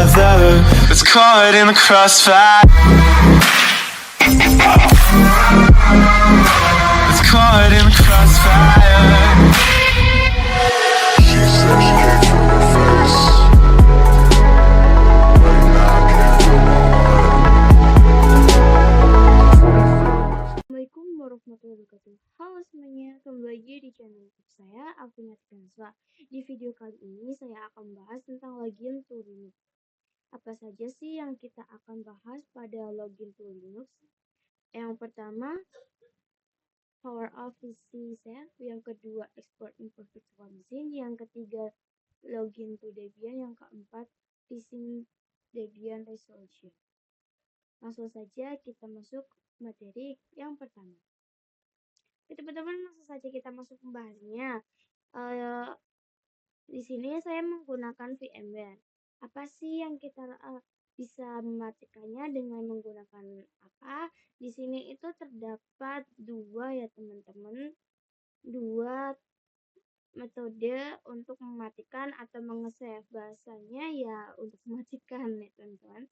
other that's caught in the crossfire. That's caught in the crossfire. She said she came from her face. Assalamualaikum warahmatullahi wabarakatuh. Halo semuanya, kembali lagi di channel YouTube saya, Alvina Tikansa. Di video kali ini saya akan bahas tentang login to Linux. Apa saja sih yang kita akan bahas pada login to Linux? Yang pertama, power off PC set. Yang kedua, export import virtual machine. Yang ketiga, login to Debian. Yang keempat, phishing Debian resolution. Langsung saja kita masuk materi yang pertama. Teman-teman, langsung saja kita masuk pembahasannya. Di sini saya menggunakan VMware. Apa sih yang kita bisa mematikannya dengan menggunakan apa? Di sini itu terdapat dua ya teman-teman, dua metode untuk mematikan atau mengesave. Bahasanya ya untuk mematikan ya teman-teman.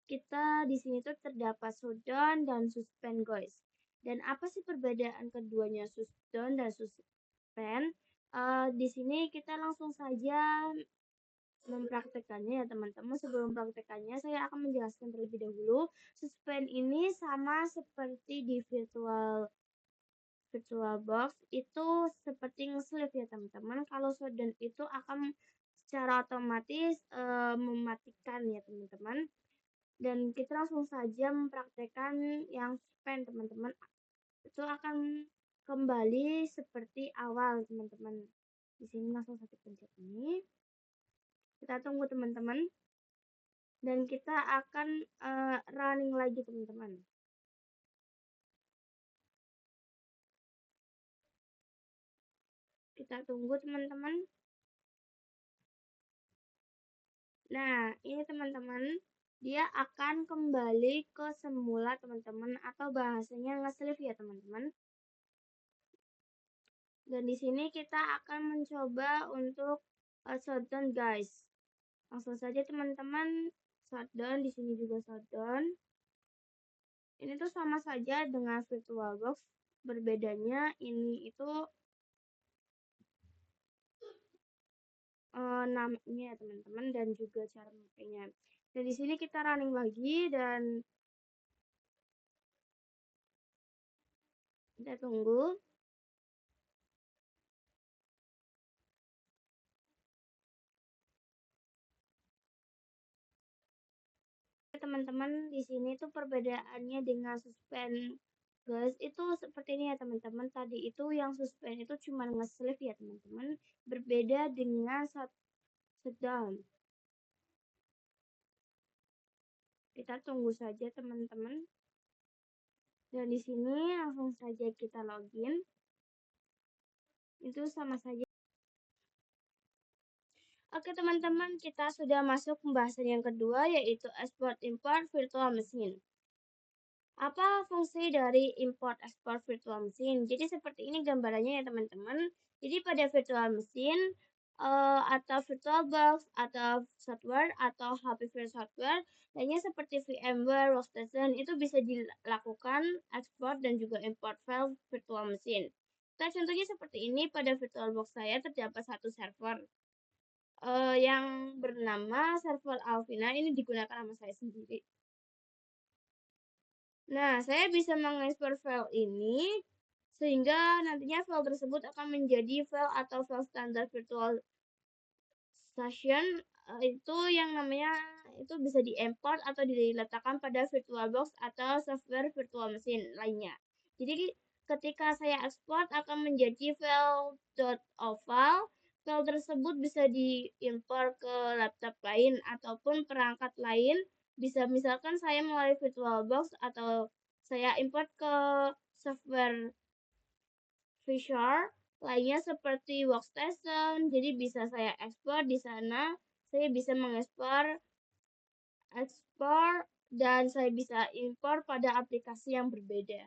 Kita di sini tuh terdapat shutdown dan suspend guys. Dan apa sih perbedaan keduanya shutdown dan suspend? Di sini kita langsung saja mempraktekannya ya teman-teman. Sebelum praktekannya saya akan menjelaskan terlebih dahulu. Suspend ini sama seperti di VirtualBox itu seperti nge-sleep ya teman-teman. Kalau shutdown itu akan secara otomatis mematikan ya teman-teman. Dan kita langsung saja mempraktekkan yang suspend teman-teman. Itu akan kembali seperti awal teman-teman. Di sini langsung saja pencet ini. Kita tunggu teman-teman. Dan kita akan running lagi teman-teman. Kita tunggu teman-teman. Nah, ini teman-teman, dia akan kembali ke semula teman-teman, atau bahasanya nge-sleep ya teman-teman. Dan di sini kita akan mencoba untuk shutdown guys. Langsung saja teman-teman shutdown, di sini juga shutdown. Ini tuh sama saja dengan VirtualBox, berbedanya ini itu namanya ya teman-teman dan juga cara memakainya. Dan di sini kita running lagi dan kita tunggu. Teman-teman, di sini tuh perbedaannya dengan suspend guys itu seperti ini ya teman-teman. Tadi itu yang suspend itu cuma nge-sleep ya teman-teman, berbeda dengan shutdown. Kita tunggu saja teman-teman. Dan di sini langsung saja kita login. Itu sama saja. Oke teman-teman, kita sudah masuk pembahasan yang kedua, yaitu export import virtual machine. Apa fungsi dari import export virtual machine? Jadi seperti ini gambarannya ya teman-teman. Jadi pada virtual machine atau VirtualBox atau software atau HPV software lainnya seperti VMware, Workstation itu bisa dilakukan ekspor dan juga import file virtual machine. Nah, contohnya seperti ini, pada VirtualBox saya terdapat satu server yang bernama server Alvina, ini digunakan sama saya sendiri. Nah, saya bisa mengekspor file ini sehingga nantinya file tersebut akan menjadi file atau file standar virtual station itu yang namanya itu bisa diimport atau diletakkan pada VirtualBox atau software virtual machine lainnya. Jadi ketika saya ekspor akan menjadi file .oval. File tersebut bisa diimport ke laptop lain ataupun perangkat lain. Bisa misalkan saya melalui VirtualBox atau saya import ke software Fisher lainnya seperti Workstation. Jadi bisa saya ekspor di sana. Saya bisa mengekspor dan saya bisa import pada aplikasi yang berbeda.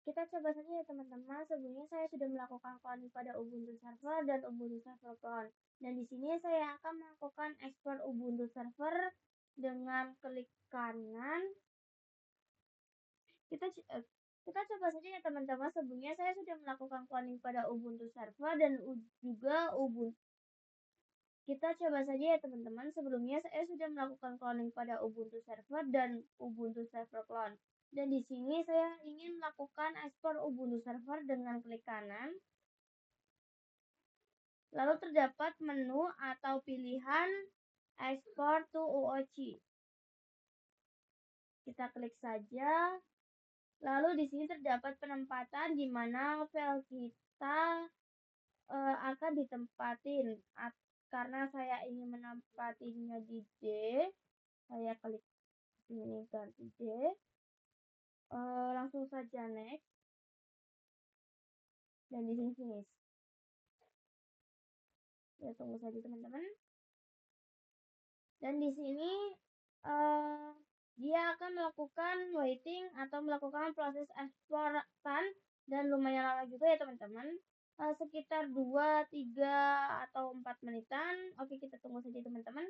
Kita coba saja ya teman-teman. Sebelumnya saya sudah melakukan cloning pada Ubuntu Server dan Ubuntu Server Clone. Dan di sini saya akan melakukan export Ubuntu Server dengan klik kanan. Kita coba saja ya teman-teman. Sebelumnya saya sudah melakukan cloning pada Ubuntu Server dan juga Ubuntu. Kita coba saja ya teman-teman. Sebelumnya saya sudah melakukan cloning pada Ubuntu Server dan Ubuntu Server Clone. Dan di sini saya ingin melakukan ekspor Ubuntu Server dengan klik kanan. Lalu terdapat menu atau pilihan Export to UOC. Kita klik saja. Lalu di sini terdapat penempatan di mana file kita akan ditempatin. Karena saya ingin menempatinya di D, saya klik sini ganti D. Langsung saja next. Dan di sini finish. Ya, tunggu saja teman-teman. Dan di sini dia akan melakukan waiting atau melakukan proses eksporan dan lumayan lama juga ya teman-teman. Sekitar 2, 3 atau 4 menitan. Oke, kita tunggu saja teman-teman.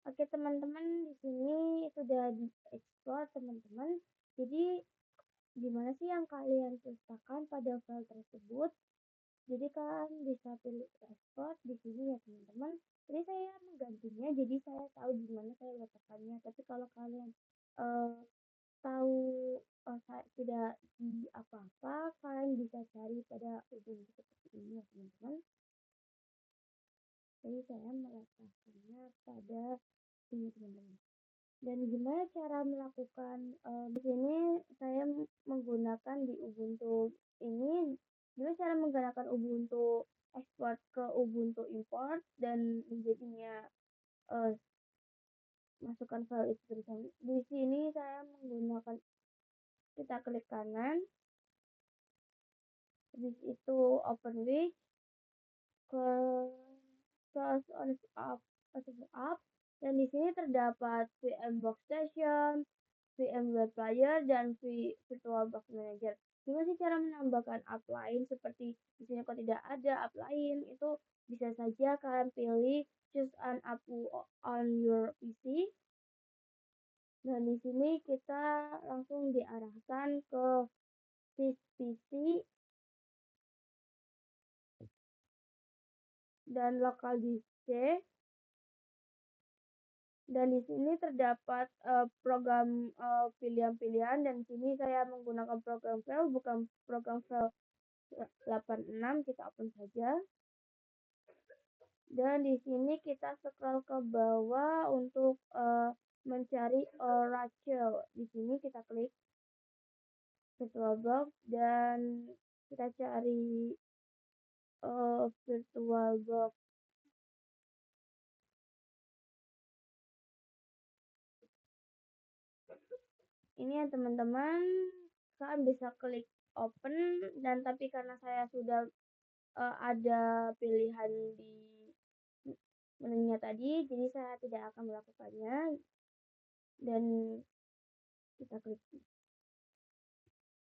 Oke teman-teman, di sini sudah diekspor teman-teman. Jadi gimana sih yang kalian sertakan pada file tersebut? Jadi kan bisa pilih ekspor di sini ya teman-teman. Jadi saya menggantinya, jadi saya tahu di mana saya letakkannya. Tapi kalau kalian tahu saya tidak di apa-apa, kalian bisa cari pada ujung seperti ini ya teman-teman. Jadi saya meletakkannya pada ini teman-teman. Dan gimana cara melakukan di sini saya menggunakan di Ubuntu ini. Gimana cara menggunakan Ubuntu export ke Ubuntu import dan menjadinya masukkan file itu bersama. Di sini saya menggunakan, kita klik kanan, habis itu open with, close on up, dan di sini terdapat VMbox Station, VMware Player, dan VirtualBox Manager. Gimana sih cara menambahkan app lain seperti di sini kalau tidak ada app lain, itu bisa saja kalian pilih choose an app on your PC. Dan di sini kita langsung diarahkan ke PC dan local disk C. Dan di sini terdapat program pilihan-pilihan, dan sini saya menggunakan program file, bukan program file 86. Kita open saja. Dan di sini kita scroll ke bawah untuk mencari Oracle. Di sini kita klik VirtualBox dan kita cari VirtualBox. Ini ya teman-teman, kalian bisa klik open, dan tapi karena saya sudah ada pilihan di menunya tadi, jadi saya tidak akan melakukannya. Dan kita klik.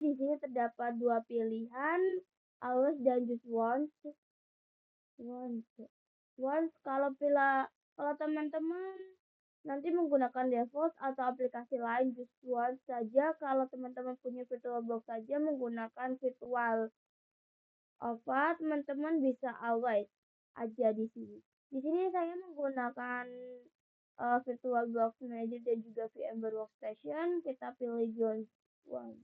Di sini terdapat dua pilihan, always dan just once. Kalau teman-teman nanti menggunakan default atau aplikasi lain, just once saja. Kalau teman-teman punya VirtualBox saja menggunakan virtual. Teman-teman bisa always aja di sini. Di sini saya menggunakan VirtualBox Manager dan juga VMware Workstation. Kita pilih Jones One.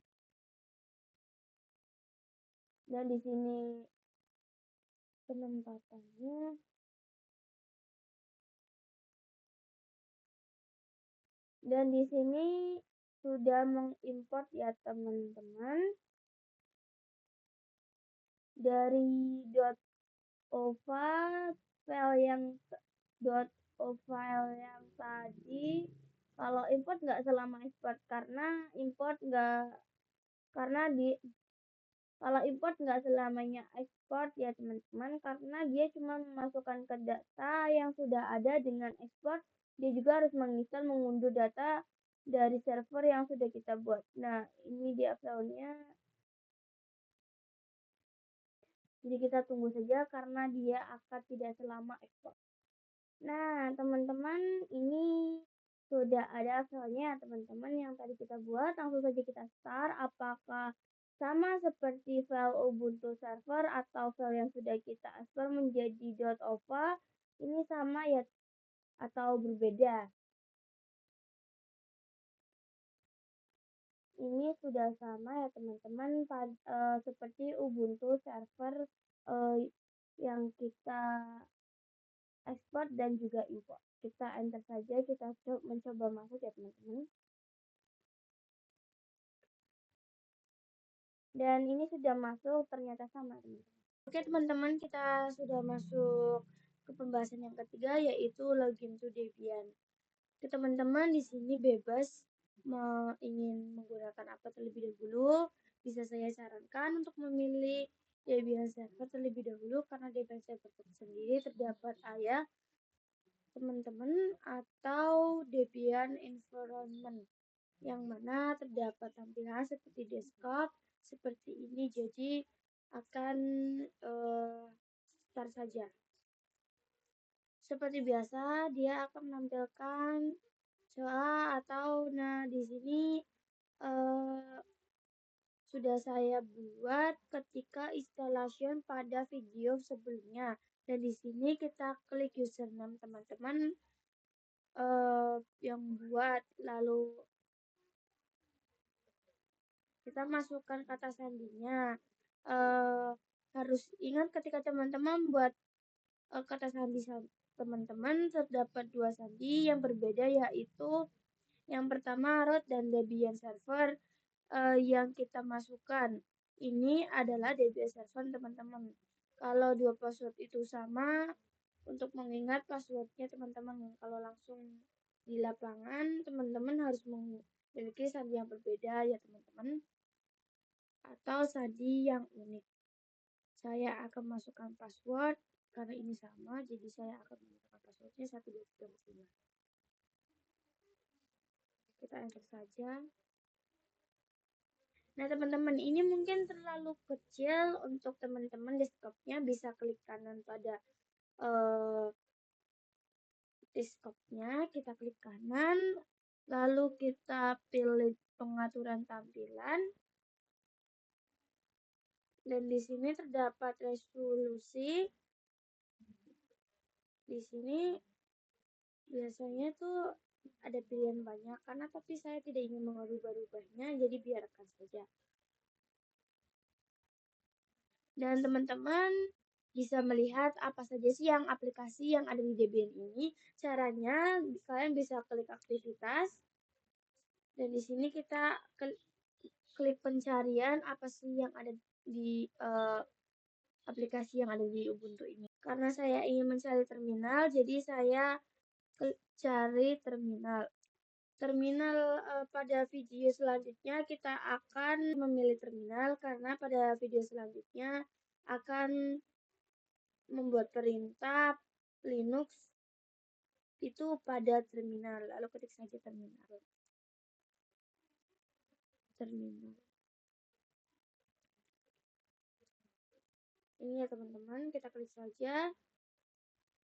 Dan di sini penempatannya. Dan di sini sudah mengimport ya teman-teman. Dari .ova file yang tadi, kalau import nggak selama export, karena import nggak selamanya export ya teman-teman, karena dia cuma memasukkan ke data yang sudah ada. Dengan export dia juga harus menginstal, mengunduh data dari server yang sudah kita buat. Nah, ini dia filenya. Jadi kita tunggu saja karena dia akan tidak selama export. Nah, teman-teman, ini sudah ada filenya teman-teman yang tadi kita buat. Langsung saja kita start. Apakah sama seperti file Ubuntu server atau file yang sudah kita ekspor menjadi .ova? Ini sama ya atau berbeda? Ini sudah sama ya teman-teman, seperti Ubuntu server yang kita ekspor dan juga import. Kita enter saja, kita mencoba masuk ya teman-teman. Dan ini sudah masuk, ternyata sama teman-teman. Oke teman-teman, kita sudah masuk ke pembahasan yang ketiga, yaitu login to Debian. Oke teman-teman, di sini bebas ingin menggunakan apa terlebih dahulu. Bisa saya sarankan untuk memilih Debian server terlebih dahulu karena Debian server sendiri terdapat ayah teman-teman atau Debian environment yang mana terdapat tampilan seperti desktop seperti ini. Jadi akan start saja. Seperti biasa dia akan menampilkan soal atau di sini sudah saya buat ketika installation pada video sebelumnya. Dan di sini kita klik username teman-teman yang buat, lalu kita masukkan kata sandinya. Harus ingat ketika teman-teman buat kata sandi teman-teman terdapat dua sandi yang berbeda, yaitu yang pertama root dan Debian server. Yang kita masukkan ini adalah Debian server teman-teman. Kalau dua password itu sama, untuk mengingat passwordnya teman-teman, kalau langsung di lapangan teman-teman harus memiliki sandi yang berbeda ya teman-teman, atau sandi yang unik. Saya akan masukkan password karena ini sama, jadi saya akan menggunakan passwordnya 1234. Kita enter saja. Nah teman-teman, ini mungkin terlalu kecil untuk teman-teman desktopnya. Bisa klik kanan pada desktopnya, kita klik kanan, lalu kita pilih pengaturan tampilan, dan di sini terdapat resolusi. Di sini biasanya tuh ada pilihan banyak, tapi saya tidak ingin mengubah-ubahnya, jadi biarkan saja. Dan teman-teman bisa melihat apa saja sih yang aplikasi yang ada di Debian ini. Caranya kalian bisa klik aktivitas, dan di sini kita klik pencarian apa sih yang ada di aplikasi yang ada di Ubuntu ini. Karena saya ingin mencari terminal, jadi saya cari terminal. Pada video selanjutnya kita akan memilih terminal, karena pada video selanjutnya akan membuat perintah Linux itu pada terminal. Lalu ketik saja terminal. Ini ya teman-teman, kita klik saja.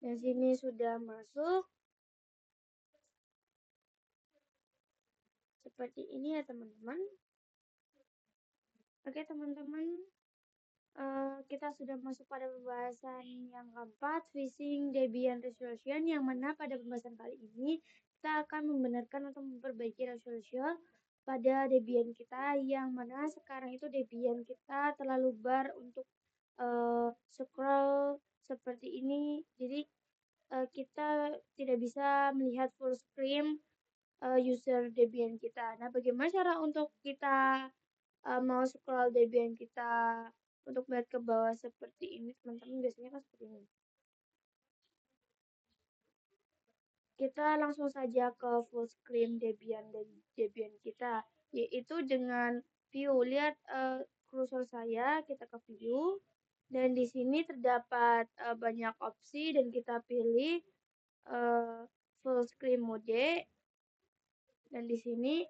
Dan sini sudah masuk. Seperti ini ya teman-teman. Oke teman-teman, kita sudah masuk pada pembahasan yang keempat, phishing Debian resolution, yang mana pada pembahasan kali ini kita akan membenarkan atau memperbaiki resolution pada Debian kita, yang mana sekarang itu Debian kita terlalu bar untuk scroll seperti ini. Jadi kita tidak bisa melihat full screen user Debian kita. Nah, bagaimana cara untuk kita mau scroll Debian kita untuk melihat ke bawah seperti ini, teman-teman? Biasanya kan seperti ini. Kita langsung saja ke full screen Debian dan Debian kita, yaitu dengan view. Lihat kursor saya, kita ke view, dan di sini terdapat banyak opsi, dan kita pilih full screen mode. Dan di sini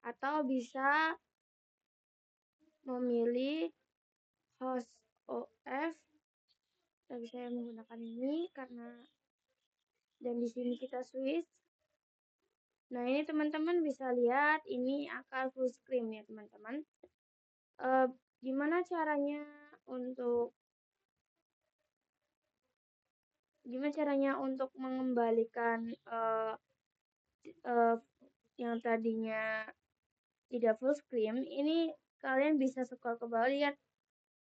atau bisa memilih host OS, tapi saya menggunakan ini karena, dan di sini kita switch. Nah, ini teman-teman bisa lihat ini akan full screen ya teman-teman. Gimana caranya untuk mengembalikan yang tadinya tidak full screen? Ini kalian bisa scroll ke bawah, lihat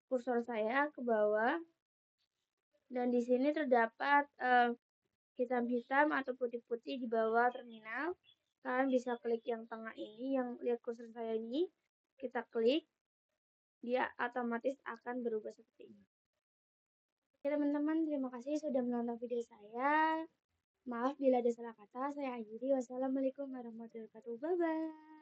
kursor saya ke bawah, dan di sini terdapat hitam-hitam atau putih-putih di bawah terminal. Kalian bisa klik yang tengah ini, yang lihat kursor saya ini, kita klik, dia otomatis akan berubah seperti ini. Oke teman-teman, terima kasih sudah menonton video saya. Maaf bila ada salah kata, saya akhiri. Wassalamualaikum warahmatullahi wabarakatuh. Bye-bye.